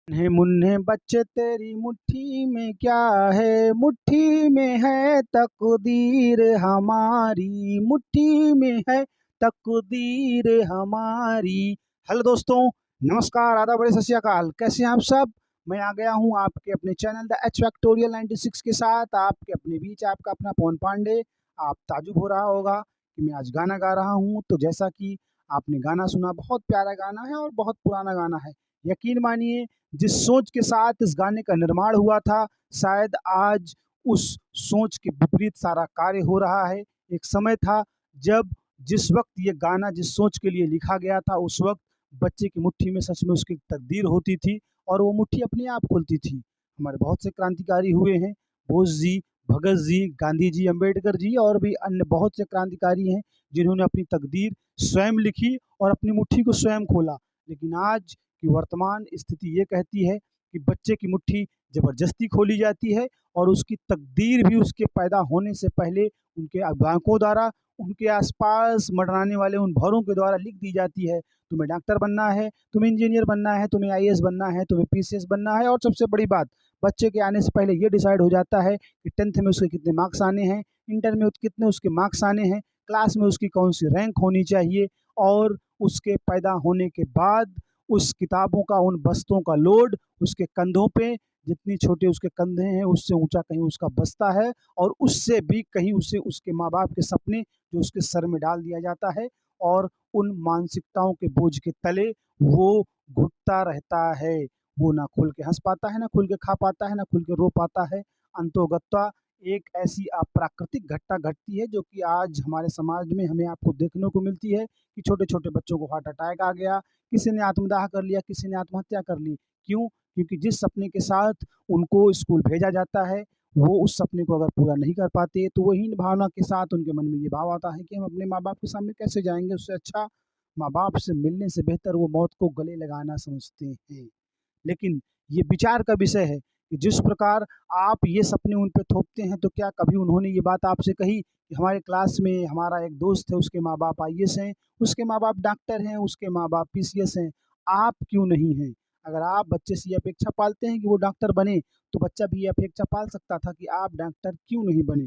नन्हे मुन्ने बच्चे तेरी मुट्ठी में क्या है, मुट्ठी में है तकदीर हमारी, मुट्ठी में है तकदीर हमारी। हेलो दोस्तों, नमस्कार, आदाब, बड़े सत श्री अकाल। कैसे हैं आप सब? मैं आ गया हूं आपके अपने चैनल द एच फैक्टोरियल 96 के साथ। आपके अपने बीच आपका अपना पवन पांडे। आप ताजुब हो रहा होगा कि मैं आज गाना गा रहा हूं। तो जैसा कि आपने गाना सुना, बहुत प्यारा गाना है और बहुत पुराना गाना है। यकीन मानिए, जिस सोच के साथ इस गाने का निर्माण हुआ था, शायद आज उस सोच के विपरीत सारा कार्य हो रहा है। एक समय था जब जिस वक़्त ये गाना जिस सोच के लिए लिखा गया था, उस वक़्त बच्चे की मुट्ठी में सच में उसकी तकदीर होती थी और वो मुट्ठी अपने आप खुलती थी। हमारे बहुत से क्रांतिकारी हुए हैं, बोस जी, भगत जी, गांधी जी, अम्बेडकर जी और भी अन्य बहुत से क्रांतिकारी हैं, जिन्होंने अपनी तकदीर स्वयं लिखी और अपनी मुट्ठी को स्वयं खोला। लेकिन आज कि वर्तमान स्थिति ये कहती है कि बच्चे की मुट्ठी ज़बरदस्ती खोली जाती है और उसकी तकदीर भी उसके पैदा होने से पहले उनके अभिभावकों द्वारा, उनके आसपास मंडराने वाले उन भौरों के द्वारा लिख दी जाती है। तुम्हें डॉक्टर बनना है, तुम्हें इंजीनियर बनना है, तुम्हें आईएएस बनना है, तुम्हें पीसीएस बनना है। और सबसे बड़ी बात, बच्चे के आने से पहले ये डिसाइड हो जाता है कि 10th में उसके कितने मार्क्स आने हैं, इंटर में कितने उसके मार्क्स आने हैं, क्लास में उसकी कौन सी रैंक होनी चाहिए। और उसके पैदा होने के बाद उस किताबों का, उन बस्तों का लोड उसके कंधों पे, जितनी छोटे उसके कंधे हैं उससे ऊंचा कहीं उसका बस्ता है और उससे भी कहीं उसे उसके माँ बाप के सपने जो उसके सर में डाल दिया जाता है। और उन मानसिकताओं के बोझ के तले वो घुटता रहता है। वो ना खुल के हंस पाता है, ना खुल के खा पाता है, ना खुल के रो पाता है। अंतोगत्वा एक ऐसी अप्राकृतिक घटना घटती है जो कि आज हमारे समाज में हमें आपको देखने को मिलती है कि छोटे छोटे बच्चों को हार्ट अटैक आ गया, किसी ने आत्मदाह कर लिया, किसी ने आत्महत्या कर ली। क्यों? क्योंकि जिस सपने के साथ उनको स्कूल भेजा जाता है, वो उस सपने को अगर पूरा नहीं कर पाते, तो वो हीन भावना के साथ उनके मन में ये भाव आता है कि हम अपने माँ-बाप के सामने कैसे जाएँगे? उससे अच्छा माँ-बाप से मिलने से बेहतर वो मौत को गले लगाना समझते हैं। लेकिन ये विचार का विषय है कि जिस प्रकार आप ये सपने उन पे थोपते हैं, तो क्या कभी उन्होंने ये बात आपसे कही कि हमारे क्लास में हमारा एक दोस्त है, उसके माँ-बाप आईएएस हैं, उसके माँ-बाप डॉक्टर हैं, उसके माँ-बाप पीसीएस हैं, आप क्यों नहीं हैं? अगर आप बच्चे से ये अपेक्षा पालते हैं कि वो डॉक्टर बने, तो बच्चा भी ये अपेक्षा पाल सकता था कि आप डॉक्टर क्यों नहीं बने?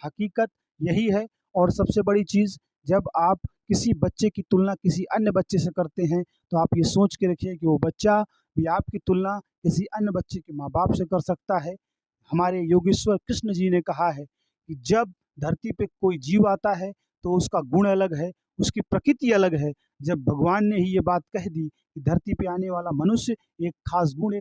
हकीकत यही है। और सबसे बड़ी चीज़, जब आप किसी बच्चे की तुलना किसी अन्य बच्चे से करते हैं, तो आप ये सोच के रखिए कि वो बच्चा भी आपकी तुलना किसी अन्य बच्चे के माँ-बाप से कर सकता है। हमारे योगेश्वर कृष्ण जी ने कहा है कि जब धरती पे कोई जीव आता है, तो उसका गुण अलग है, उसकी प्रकृति अलग है। जब भगवान ने ही ये बात कह दी कि धरती पे आने वाला मनुष्य एक ख़ास गुण, एक